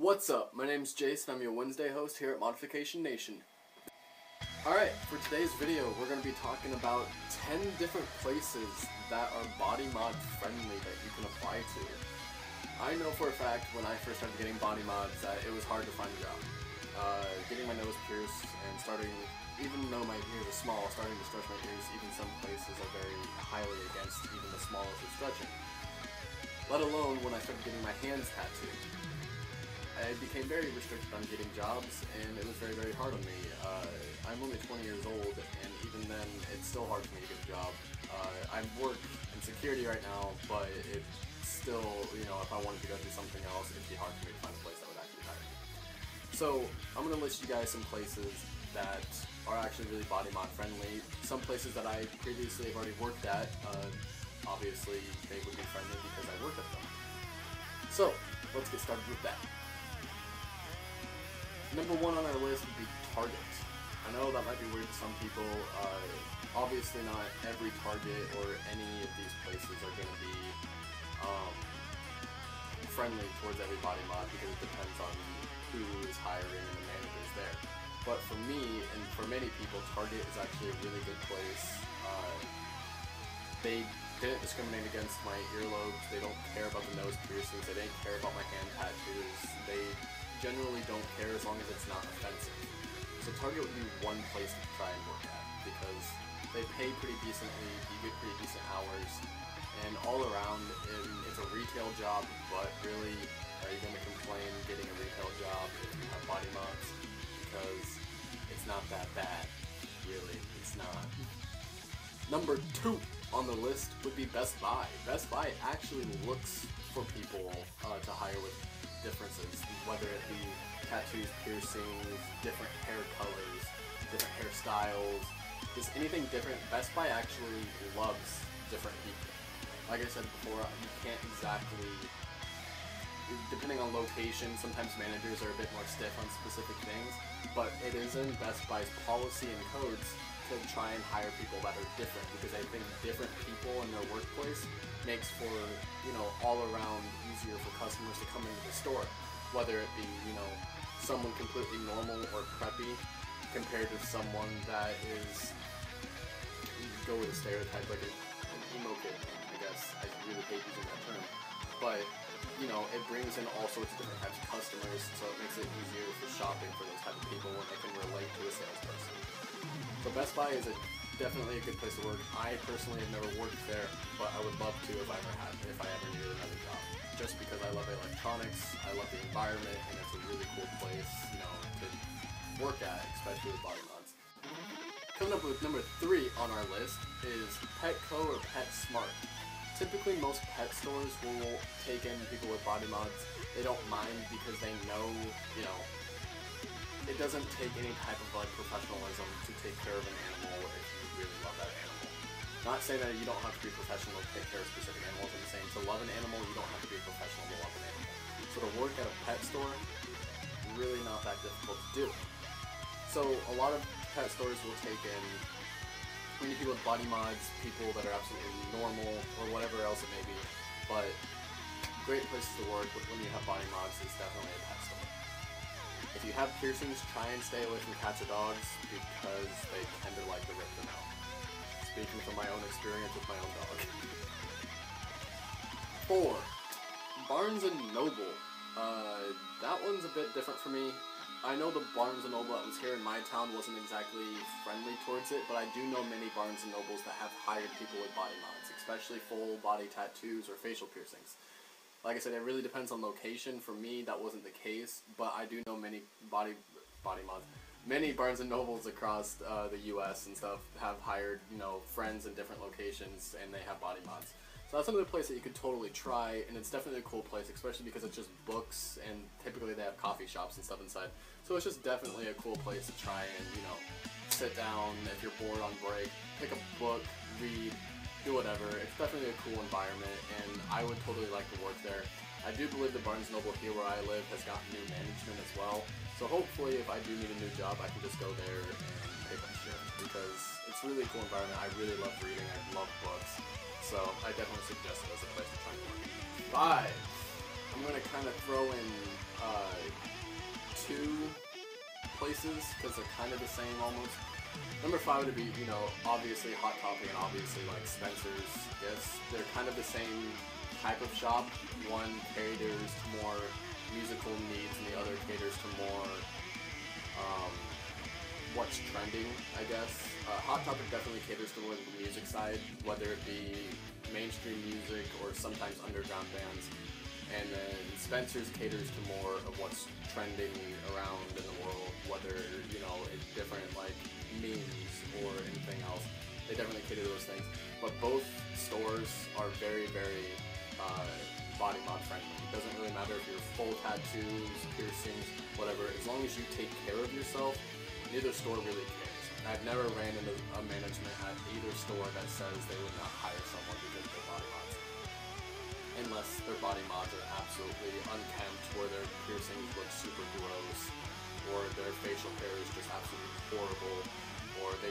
What's up? My name's Jason. I'm your Wednesday host here at Modification Nation. Alright, for today's video, we're going to be talking about 10 different places that are body mod friendly that you can apply to. I know for a fact when I first started getting body mods that it was hard to find a job. Getting my nose pierced and starting, even though my ears are small, starting to stretch my ears, even some places are very highly against even the smallest of stretching. Let alone when I started getting my hands tattooed. I became very restricted on getting jobs, and it was very, very hard on me. I'm only 20 years old, and even then, it's still hard for me to get a job. I work in security right now, but it's still, you know, if I wanted to go do something else, it'd be hard for me to find a place that would actually hire me. So, I'm going to list you guys some places that are actually really body mod friendly. Some places that I previously have already worked at, obviously, they would be friendly because I work at them. So, let's get started with that. Number one on our list would be Target. I know that might be weird to some people. Obviously not every Target or any of these places are going to be friendly towards every body mod because it depends on who is hiring and the managers there. But for me, and for many people, Target is actually a really good place. They didn't discriminate against my earlobes, they don't care about the nose piercings, they didn't care about my hand tattoos, they generally don't care as long as it's not offensive. So Target would be one place to try and work at because they pay pretty decently, you get pretty decent hours, and all around it's a retail job, but really are you going to complain getting a retail job if you have body mods? Because it's not that bad, really, it's not. Number 2 on the list would be Best Buy. Best Buy actually looks for people to hire with differences, whether it be tattoos, piercings, different hair colors, different hairstyles, just anything different. Best Buy actually loves different people. Like I said before, you can't exactly, depending on location, sometimes managers are a bit more stiff on specific things, but it is in Best Buy's policy and codes to try and hire people that are different, because I think different people in their workplace makes for, you know, all around easier for customers to come into the store, whether it be, you know, someone completely normal or preppy compared to someone that is, go with a stereotype, like an emo kid, I guess. I really hate using that term, but you know, it brings in all sorts of different types of customers, so it makes it easier for shopping for those type of people when they can relate to a salesperson. So Best Buy is definitely a good place to work. I personally have never worked there, but I would love to if I ever needed another job. Just because I love electronics, I love the environment, and it's a really cool place, you know, to work at, especially with body mods. Coming up with number 3 on our list is Petco or PetSmart. Typically, most pet stores will take in people with body mods. They don't mind because they know, you know, it doesn't take any type of like professionalism to take care of an animal if you really love that animal. Not saying that you don't have to be professional to take care of specific animals. I'm saying to love an animal, you don't have to be a professional to love an animal. So to work at a pet store, really not that difficult to do. So a lot of pet stores will take in many people with body mods, people that are absolutely normal, or whatever else it may be. But great places to work when you have body mods is definitely a pet store. If you have piercings, try and stay away from cats or dogs because they tend to like to rip them out. Speaking from my own experience with my own dog. 4. Barnes & Noble. That one's a bit different for me. I know the Barnes & Noble that was here in my town wasn't exactly friendly towards it, but I do know many Barnes & Nobles that have hired people with body mods, especially full body tattoos or facial piercings. Like I said, it really depends on location. For me, that wasn't the case, but I do know many body mods. Many Barnes & Nobles across the U.S. and stuff have hired, you know, friends in different locations, and they have body mods. So that's another place that you could totally try, and it's definitely a cool place, especially because it's just books, and typically they have coffee shops and stuff inside. So it's just definitely a cool place to try and, you know, sit down if you're bored on break, pick a book, read, do whatever. It's definitely a cool environment, and I would totally like to work there. I do believe the Barnes & Noble here where I live has gotten new management as well, so hopefully if I do need a new job, I can just go there and pick up shift, because it's really a cool environment. I really love reading, I love books, so I definitely suggest it as a place to try and work. 5. I'm going to kind of throw in places because they're kind of the same almost. Number 5 would be, you know, obviously Hot Topic and obviously like Spencer's Gifts. They're kind of the same type of shop. One caters to more musical needs and the other caters to more what's trending, I guess. Hot Topic definitely caters to more the music side, whether it be mainstream music or sometimes underground bands. And then Spencer's caters to more of what's trending around in the world, whether, you know, it's different like memes or anything else. They definitely cater to those things. But both stores are very, very body mod friendly. It doesn't really matter if you're full tattoos, piercings, whatever. As long as you take care of yourself, neither store really cares. I've never ran into a management at either store that says they would not hire someone because of their body mods. Unless their body mods are absolutely unkempt, where their piercings look super gross, or their facial hair is just absolutely horrible, or they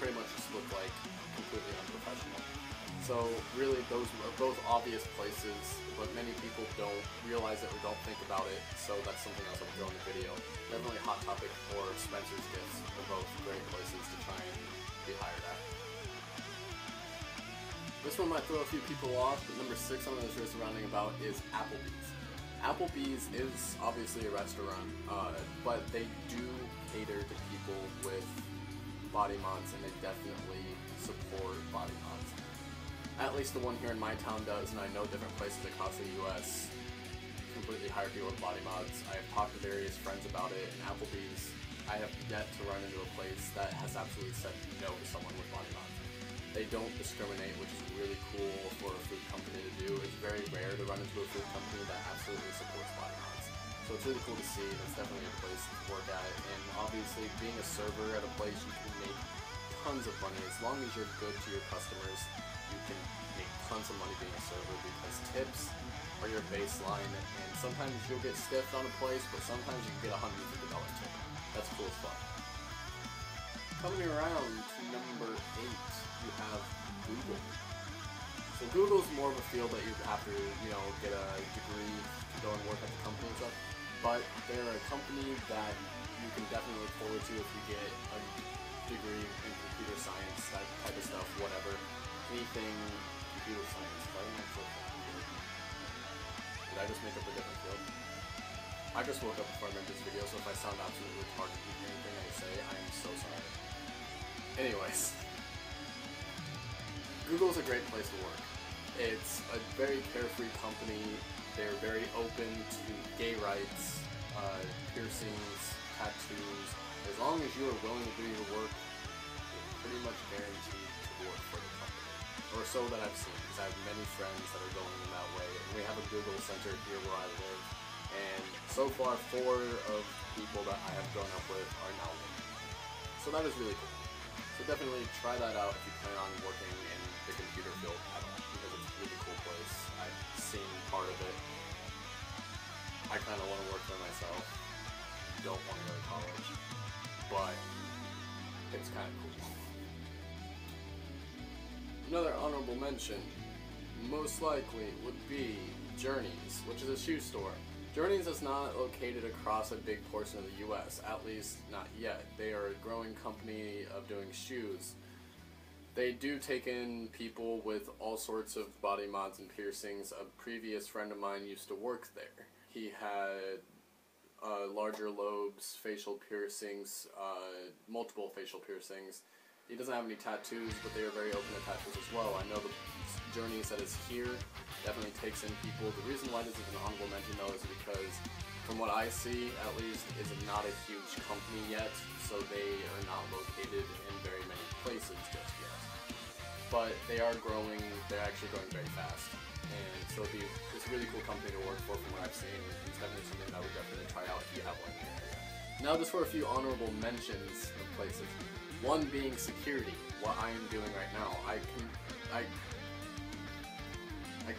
pretty much just look like completely unprofessional. So really those are both obvious places, but many people don't realize it or don't think about it, so that's something else I'll throw in the video. Definitely Hot Topic or Spencer's Gifts are both great places to try and be hired at. This one might throw a few people off, but number 6 on the list surrounding about is Applebee's. Applebee's is obviously a restaurant, but they do cater to people with body mods, and they definitely support body mods. At least the one here in my town does, and I know different places across the US completely hire people with body mods. I have talked to various friends about it, and Applebee's, I have yet to run into a place that has absolutely said no to someone with body mods. They don't discriminate, which is really cool for a food company to do. It's very rare to run into a food company that absolutely supports body mods. So it's really cool to see, and it's definitely a place to work at. And obviously, being a server at a place, you can make tons of money. As long as you're good to your customers, you can make tons of money being a server, because tips are your baseline, and sometimes you'll get stiffed on a place, but sometimes you can get a $150 tip. That's cool as fuck. Coming around to number 8, you have Google. So Google's more of a field that you have to, you know, get a degree to go and work at the company and stuff, but they're a company that you can definitely look forward to if you get a degree in computer science, that type of stuff, whatever. Anything computer science. Did I just make up a different field? I just woke up before I made this video, so if I sound absolutely retarded with anything I say, I am so sorry. Anyways, Google's a great place to work. It's a very carefree company. They're very open to gay rights, piercings, tattoos. As long as you are willing to do your work, you're pretty much guaranteed to work for the company. Or so that I've seen, because I have many friends that are going in that way. And we have a Google Center here where I live, and so far 4 of people that I have grown up with are now women. So that is really cool. So definitely try that out if you plan on working in the computer field at all, because it's a really cool place. I've seen part of it. I kind of want to work there myself. Don't want to go to college, but it's kind of cool. Another honorable mention, most likely, would be Journeys, which is a shoe store. Journeys is not located across a big portion of the US, at least not yet. They are a growing company of doing shoes. They do take in people with all sorts of body mods and piercings. A previous friend of mine used to work there. He had larger lobes, facial piercings, multiple facial piercings. He doesn't have any tattoos, but they are very open to tattoos as well. I know the Journeys that is here definitely takes in people. The reason why this is an honorable mention though is because, from what I see at least, is not a huge company yet, so they are not located in very many places just yet. But they are growing, they're actually growing very fast. And so it's a really cool company to work for from what I've seen. It's definitely something that I would definitely try out if you have one in your area. Now just for a few honorable mentions of places. One being security, what I am doing right now. I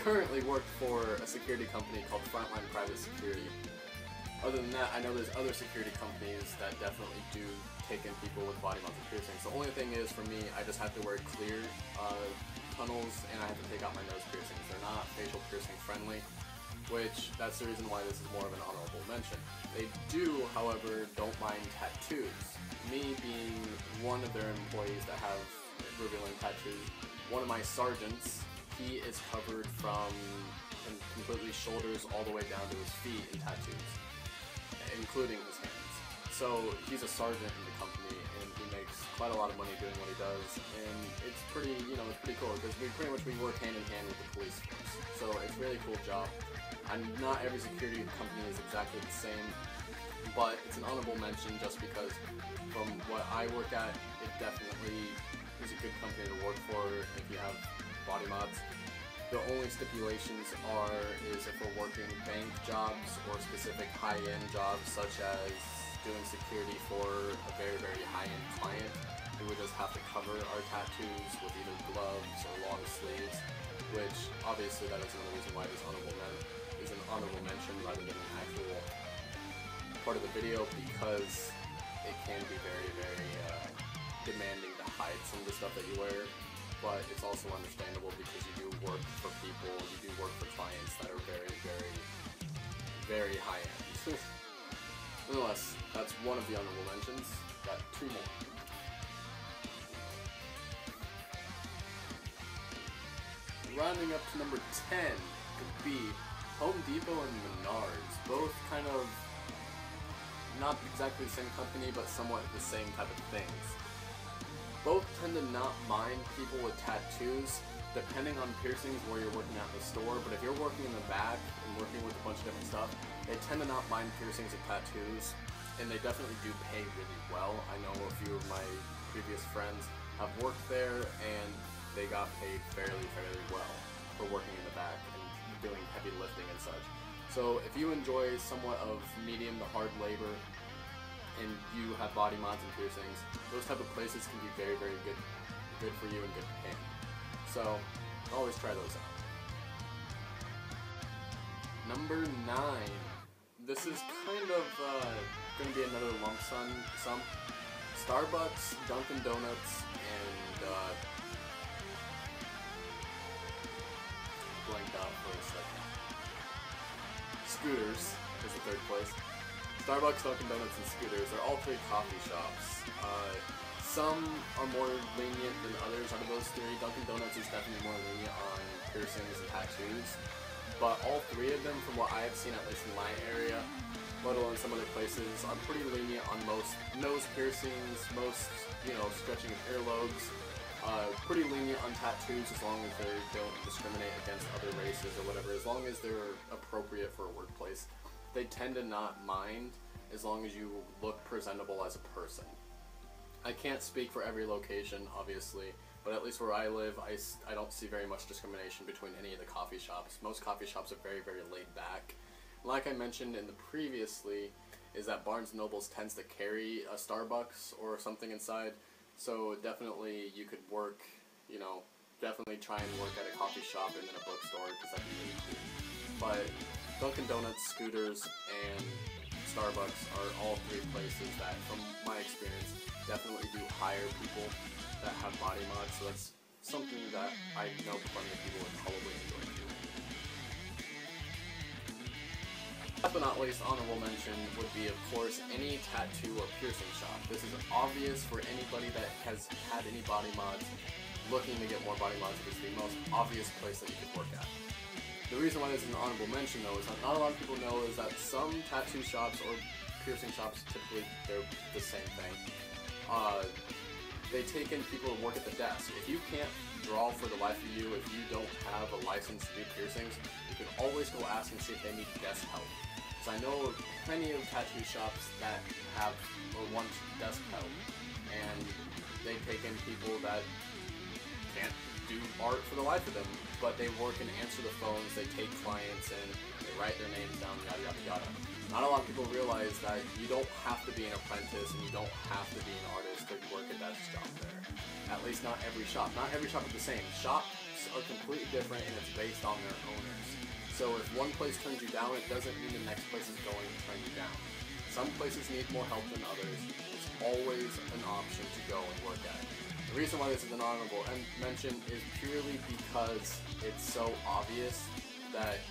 currently work for a security company called Frontline Private Security. Other than that, I know there's other security companies that definitely do take in people with body mods and piercings. The only thing is, for me, I just have to wear clear tunnels, and I have to take out my nose piercings. They're not facial piercing friendly. which that's the reason why this is more of an honorable mention. They do, however, don't mind tattoos. Me being one of their employees that have revealing tattoos, one of my sergeants, he is covered from completely shoulders all the way down to his feet in tattoos, including his hands. So he's a sergeant in the company, and he makes quite a lot of money doing what he does, and it's pretty, it's pretty cool, because we work hand in hand with the police force. So it's a really cool job. And not every security company is exactly the same, but it's an honorable mention just because from what I work at, it definitely is a good company to work for if you have body mods. The only stipulations is if we're working bank jobs or specific high-end jobs such as doing security for a very, very high-end client, we would just have to cover our tattoos with either gloves or long sleeves, which obviously that is another reason why this is an honorable mention rather than an actual part of the video, because it can be very, very demanding to hide some of the stuff that you wear, but it's also understandable because you do work for people, you do work for clients that are very, very, very high-end. Nonetheless, that's one of the honorable mentions. Got two more. Rounding up to number 10 could be Home Depot and Menards. Both kind of not exactly the same company, but somewhat the same type of things. Both tend to not mind people with tattoos, depending on piercings where you're working at the store, but if you're working in the back and working with a bunch of different stuff, they tend to not mind piercings and tattoos, and they definitely do pay really well. I know a few of my previous friends have worked there, and they got paid fairly, fairly well for working in the back and doing heavy lifting and such. So if you enjoy somewhat of medium to hard labor, and you have body mods and piercings, those type of places can be very, very good for you and good paying. So always try those out. Number 9. This is kind of going to be another lump sum. Starbucks, Dunkin' Donuts, and blanked out for a second. Scooters is the third place. Starbucks, Dunkin' Donuts, and Scooters are all three coffee shops. Some are more lenient than others out of those three. Dunkin' Donuts is definitely more lenient on piercings and tattoos. But all three of them, from what I have seen, at least in my area, let alone some other places, are pretty lenient on most nose piercings, most, stretching of earlobes. Pretty lenient on tattoos as long as they don't discriminate against other races or whatever, as long as they're appropriate for a workplace. They tend to not mind as long as you look presentable as a person. I can't speak for every location, obviously, but at least where I live, I don't see very much discrimination between any of the coffee shops. Most coffee shops are very, very laid back. Like I mentioned in the previously, is that Barnes & Nobles tends to carry a Starbucks or something inside, so definitely you could work, definitely try and work at a coffee shop and then a bookstore, because that'd be really cool. But Dunkin' Donuts, Scooters, and Starbucks are all three places that, from my experience, definitely do hire people that have body mods, so that's something that I know plenty of people would probably enjoy doing. Last but not least, honorable mention would be, of course, any tattoo or piercing shop. This is obvious for anybody that has had any body mods, looking to get more body mods. It is the most obvious place that you could work at. The reason why this is an honorable mention, though, is that not a lot of people know is that some tattoo shops or piercing shops, typically they're the same thing. They take in people to work at the desk. If you can't draw for the life of you, if you don't have a license to do piercings, you can always go ask and see if they need desk help. So I know plenty of tattoo shops that have or want desk help, and they take in people that can't do art for the life of them, but they work and answer the phones, they take clients and they write their names down, yada yada yada. Not a lot of people realize that you don't have to be an apprentice and you don't have to be an artist to work a desk job there. At least not every shop. Not every shop is the same. Shops are completely different and it's based on their owners. So if one place turns you down, it doesn't mean the next place is going to turn you down. Some places need more help than others. It's always an option to go and work at. The reason why this is an honorable mention is purely because it's so obvious that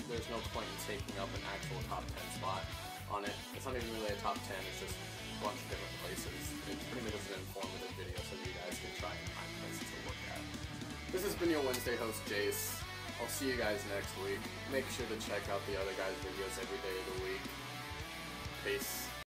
there's no point in taking up an actual top 10 spot on it. It's not even really a top 10, it's just a bunch of different places. It's pretty much just an informative video so you guys can try and find places to look at. This has been your Wednesday host, Jace. I'll see you guys next week. Make sure to check out the other guys' videos every day of the week. Peace.